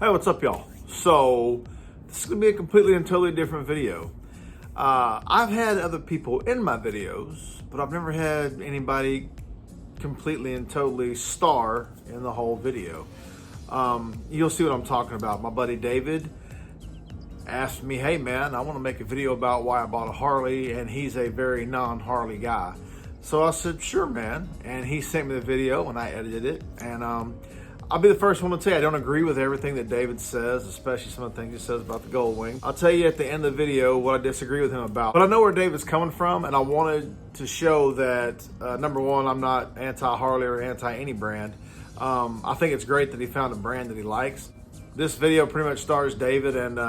Hey, what's up, y'all? So this is gonna be a completely and totally different video. I've had other people in my videos, but I've never had anybody completely and totally star in the whole video. You'll see what I'm talking about. My buddy David asked me, hey man, I want to make a video about why I bought a Harley, and he's a very non-Harley guy. So I said, sure man, and he sent me the video and I edited it, and I'll be the first one to tell you I don't agree with everything that David says, especially some of the things he says about the Gold Wing. I'll tell you at the end of the video what I disagree with him about. But I know where David's coming from, and I wanted to show that, number one, I'm not anti-Harley or anti-any brand. I think it's great that he found a brand that he likes. This video pretty much stars David, and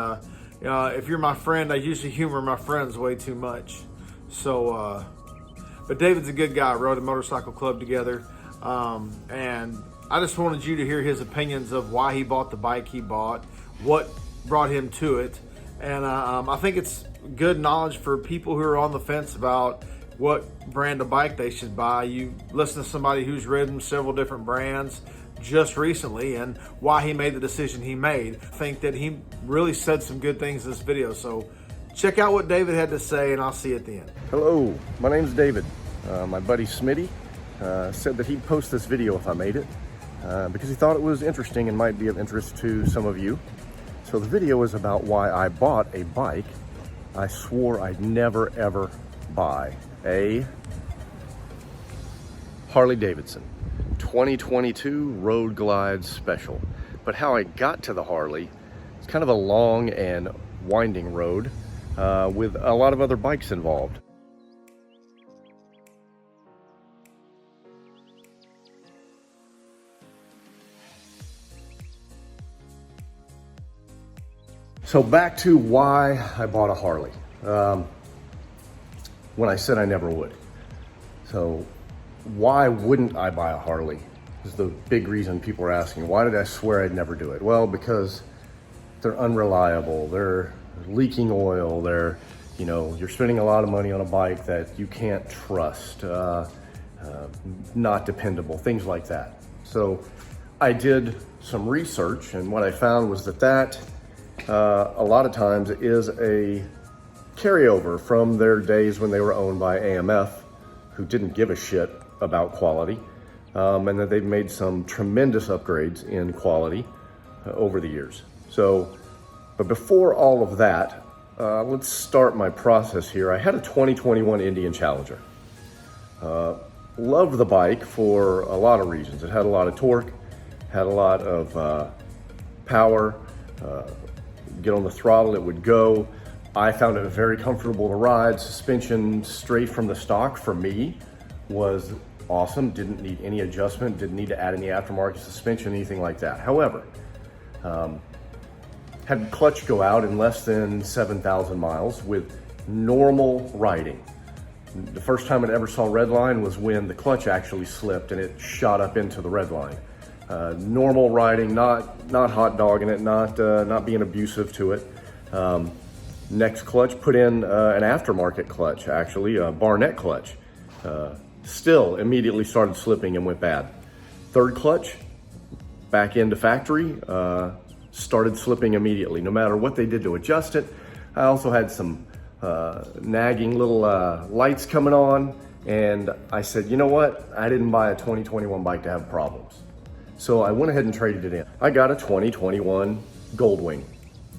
if you're my friend, I usually humor my friends way too much. So, but David's a good guy. Rode a motorcycle club together, and I just wanted you to hear his opinions of why he bought the bike he bought, what brought him to it. And I think it's good knowledge for people who are on the fence about what brand of bike they should buy. You listen to somebody who's ridden several different brands just recently and why he made the decision he made. I think that he really said some good things in this video. So check out what David had to say, and I'll see you at the end. Hello, my name's David. My buddy Smitty said that he'd post this video if I made it. Because he thought it was interesting and might be of interest to some of you. So the video is about why I bought a bike I swore I'd never ever buy. A Harley Davidson 2022 Road Glide Special. But how I got to the Harley, it's kind of a long and winding road with a lot of other bikes involved. So back to why I bought a Harley, when I said I never would. So why wouldn't I buy a Harley is the big reason people are asking. Why did I swear I'd never do it? Well, because they're unreliable, they're leaking oil, you're spending a lot of money on a bike that you can't trust, not dependable, things like that. So I did some research, and what I found was that a lot of times is a carryover from their days when they were owned by AMF, who didn't give a shit about quality, and that they've made some tremendous upgrades in quality over the years. So, but before all of that, let's start my process here. I had a 2021 Indian Challenger. Loved the bike for a lot of reasons. It had a lot of torque, had a lot of power, get on the throttle, it would go. I found it very comfortable to ride. Suspension straight from the stock for me was awesome. Didn't need any adjustment, didn't need to add any aftermarket suspension, anything like that. However, had clutch go out in less than 7,000 miles with normal riding. The first time it ever saw red line was when the clutch actually slipped and it shot up into the red line. Normal riding, not hot dogging it, not being abusive to it. Next clutch, put in an aftermarket clutch, actually, a Barnett clutch. Still immediately started slipping and went bad. Third clutch, back into factory, started slipping immediately, no matter what they did to adjust it. I also had some nagging little lights coming on, and I said, you know what? I didn't buy a 2021 bike to have problems. So I went ahead and traded it in. I got a 2021 Gold Wing,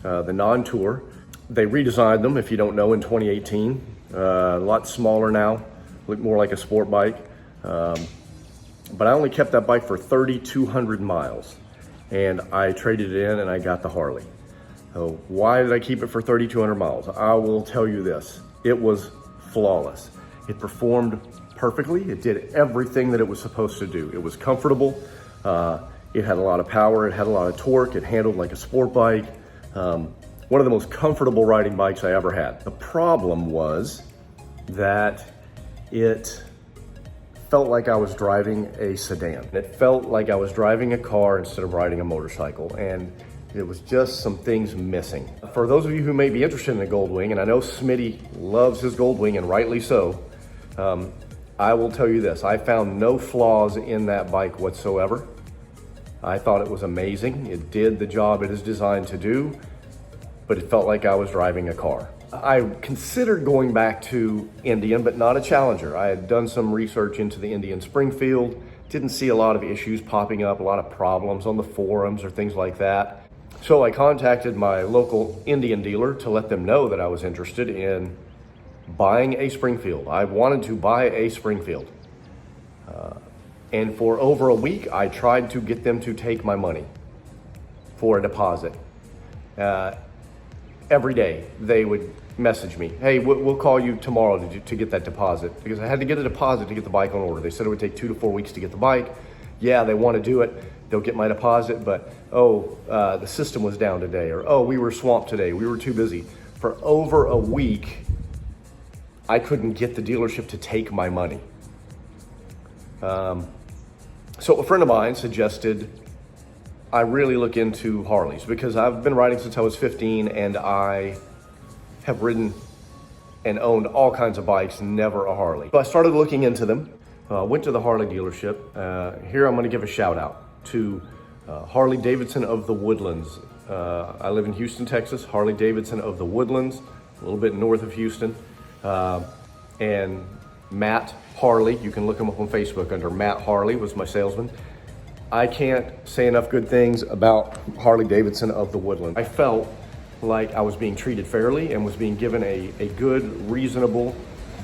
the non-tour. They redesigned them, if you don't know, in 2018. A lot smaller now, look more like a sport bike. But I only kept that bike for 3,200 miles, and I traded it in and I got the Harley. So why did I keep it for 3,200 miles? I will tell you this, it was flawless. It performed perfectly. It did everything that it was supposed to do. It was comfortable. It had a lot of power, it had a lot of torque, it handled like a sport bike. One of the most comfortable riding bikes I ever had. The problem was that it felt like I was driving a sedan. It felt like I was driving a car instead of riding a motorcycle, and it was just some things missing. For those of you who may be interested in the Gold Wing, and I know Smitty loves his Gold Wing, and rightly so, I will tell you this, I found no flaws in that bike whatsoever. I thought it was amazing. It did the job it is designed to do, but it felt like I was driving a car. I considered going back to Indian, but not a Challenger. I had done some research into the Indian Springfield, didn't see a lot of issues popping up, a lot of problems on the forums or things like that. So I contacted my local Indian dealer to let them know that I was interested in buying a Springfield. I wanted to buy a Springfield. And for over a week, I tried to get them to take my money for a deposit. Every day they would message me, hey, we'll call you tomorrow to get that deposit, because I had to get a deposit to get the bike on order. They said it would take 2 to 4 weeks to get the bike. Yeah, they want to do it. They'll get my deposit, but the system was down today, or we were swamped today. We were too busy. For over a week, I couldn't get the dealership to take my money. So a friend of mine suggested I really look into Harleys, because I've been riding since I was 15 and I have ridden and owned all kinds of bikes, never a Harley. So I started looking into them, went to the Harley dealership. Here I'm gonna give a shout out to Harley Davidson of the Woodlands. I live in Houston, Texas. Harley Davidson of the Woodlands, a little bit north of Houston. And Matt Harley, you can look him up on Facebook under Matt Harley, was my salesman. I can't say enough good things about Harley Davidson of the Woodlands. I felt like I was being treated fairly and was being given a good, reasonable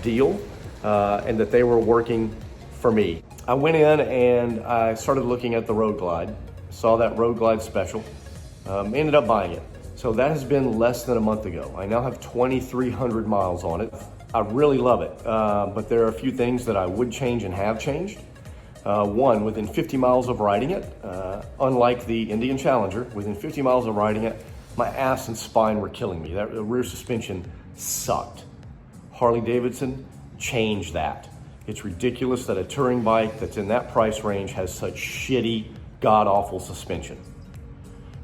deal, and that they were working for me. I went in and I started looking at the Road Glide, saw that Road Glide special, ended up buying it. So that has been less than a month ago. I now have 2,300 miles on it. I really love it, but there are a few things that I would change and have changed. One, within 50 miles of riding it, unlike the Indian Challenger, within 50 miles of riding it, my ass and spine were killing me. That rear suspension sucked. Harley Davidson changed that. It's ridiculous that a touring bike that's in that price range has such shitty, god-awful suspension.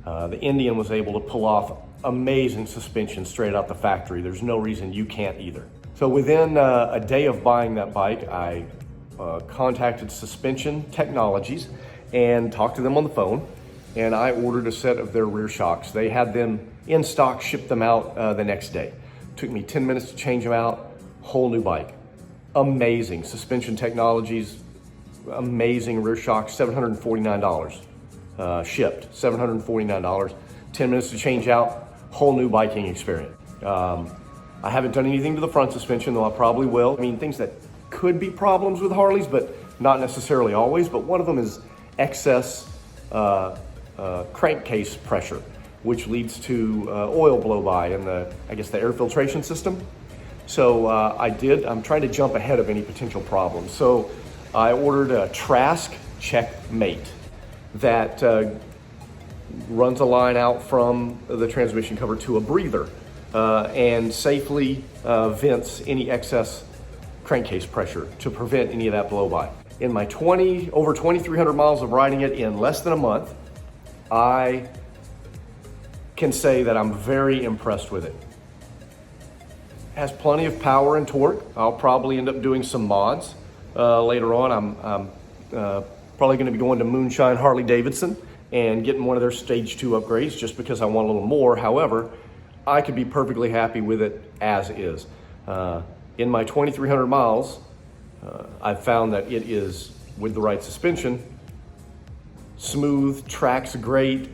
The Indian was able to pull off amazing suspension straight out the factory. There's no reason you can't either. So within a day of buying that bike, I contacted Suspension Technologies and talked to them on the phone, and I ordered a set of their rear shocks. They had them in stock, shipped them out the next day. Took me 10 minutes to change them out, whole new bike. Amazing. Suspension Technologies, amazing rear shocks, $749. Shipped, $749. 10 minutes to change out, whole new biking experience. I haven't done anything to the front suspension, though I probably will. I mean, things that could be problems with Harleys, but not necessarily always. But one of them is excess crankcase pressure, which leads to oil blow by in the air filtration system. So I'm trying to jump ahead of any potential problems. So I ordered a Trask Checkmate that runs a line out from the transmission cover to a breather and safely vents any excess crankcase pressure to prevent any of that blow by. In my over 2,300 miles of riding it in less than a month, I can say that I'm very impressed with it. It has plenty of power and torque. I'll probably end up doing some mods later on. I'm probably going to be going to Moonshine Harley Davidson and getting one of their stage 2 upgrades just because I want a little more. However, I could be perfectly happy with it as is. In my 2,300 miles, I've found that it is, with the right suspension, smooth, tracks great,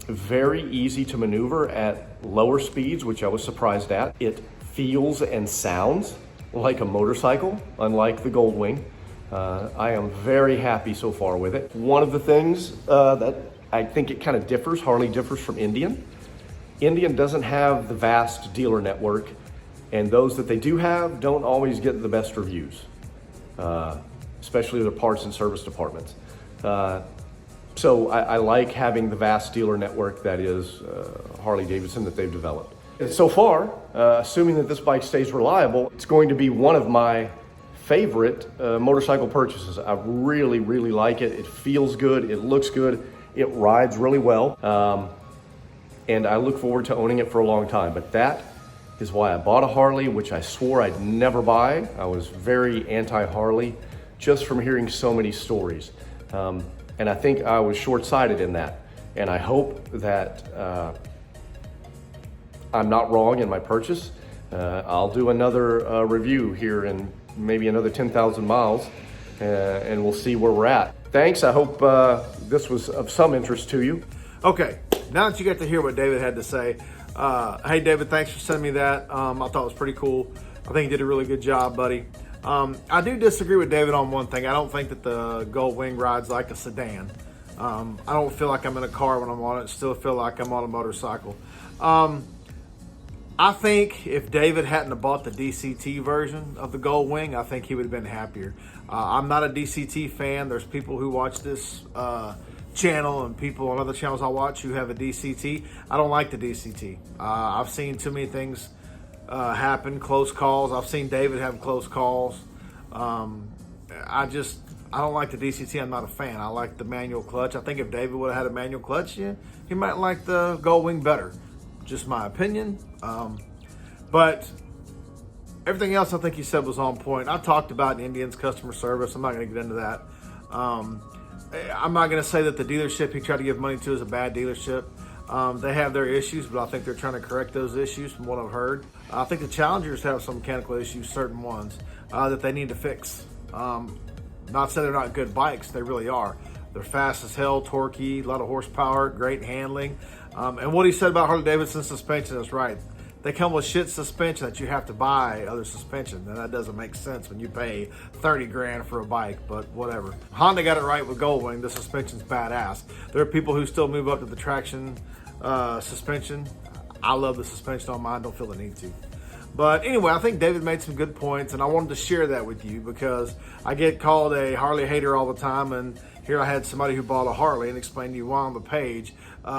very easy to maneuver at lower speeds, which I was surprised at. It feels and sounds like a motorcycle, unlike the Goldwing. I am very happy so far with it. One of the things that I think it kind of differs, Harley differs from Indian. Indian doesn't have the vast dealer network, and those that they do have don't always get the best reviews, especially the parts and service departments. So I like having the vast dealer network that is Harley Davidson that they've developed. And so far, assuming that this bike stays reliable, it's going to be one of my favorite motorcycle purchases. I really, really like it. It feels good, it looks good, it rides really well, and I look forward to owning it for a long time. But that is why I bought a Harley, which I swore I'd never buy. I was very anti-Harley just from hearing so many stories. And I think I was short-sighted in that. And I hope that I'm not wrong in my purchase. I'll do another review here in maybe another 10,000 miles, and we'll see where we're at. Thanks. I hope this was of some interest to you. Okay, now that you got to hear what David had to say, hey David, thanks for sending me that. I thought it was pretty cool. I think you did a really good job, buddy. I do disagree with David on one thing. I don't think that the Gold Wing rides like a sedan. I don't feel like I'm in a car when I'm on it. Still feel like I'm on a motorcycle. I think if David hadn't have bought the DCT version of the Gold Wing, I think he would have been happier. I'm not a DCT fan. There's people who watch this channel and people on other channels I watch who have a DCT. I don't like the DCT. I've seen too many things happen, close calls. I've seen David have close calls. I don't like the DCT. I'm not a fan. I like the manual clutch. I think if David would have had a manual clutch, yeah, he might like the Gold Wing better. Just my opinion. But everything else I think he said was on point. I talked about Indian's customer service. I'm not going to get into that. I'm not going to say that the dealership he tried to give money to is a bad dealership. They have their issues, but I think they're trying to correct those issues from what I've heard. I think the Challengers have some mechanical issues, certain ones, that they need to fix. Not say they're not good bikes, they really are. They're fast as hell, torquey, a lot of horsepower, great handling. And what he said about Harley-Davidson suspension is right. They come with shit suspension that you have to buy other suspension, and that doesn't make sense when you pay 30 grand for a bike, but whatever. Honda got it right with Gold Wing. The suspension's badass. There are people who still move up to the traction suspension. I love the suspension on mine, don't feel the need to. But anyway, I think David made some good points, and I wanted to share that with you because I get called a Harley hater all the time, and here I had somebody who bought a Harley and explained to you why on the page,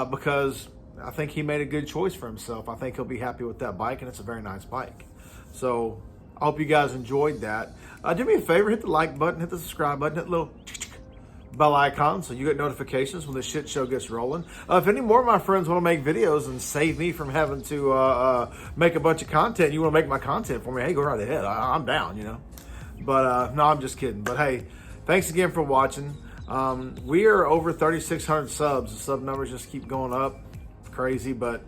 because I think he made a good choice for himself. I think he'll be happy with that bike, and it's a very nice bike. So I hope you guys enjoyed that. Do me a favor, hit the like button, hit the subscribe button, hit the little bell icon so you get notifications when the shit show gets rolling. If any more of my friends want to make videos and save me from having to make a bunch of content, you want to make my content for me, hey, go right ahead. I'm down, you know. But no, I'm just kidding. But hey, thanks again for watching. We are over 3,600 subs. The sub numbers just keep going up. Crazy, but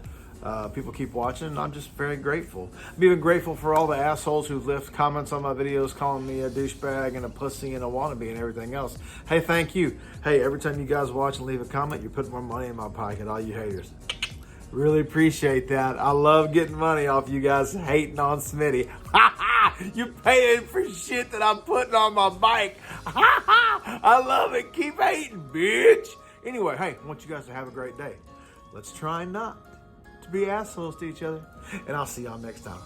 people keep watching, and I'm just very grateful. I'm even grateful for all the assholes who left comments on my videos calling me a douchebag and a pussy and a wannabe and everything else. Hey, thank you. Hey, every time you guys watch and leave a comment, you're putting more money in my pocket, all you haters. Really appreciate that. I love getting money off you guys hating on Smitty. You're paying for shit that I'm putting on my bike. I love it. Keep hating, bitch. Anyway, hey, I want you guys to have a great day. Let's try not to be assholes to each other, and I'll see y'all next time.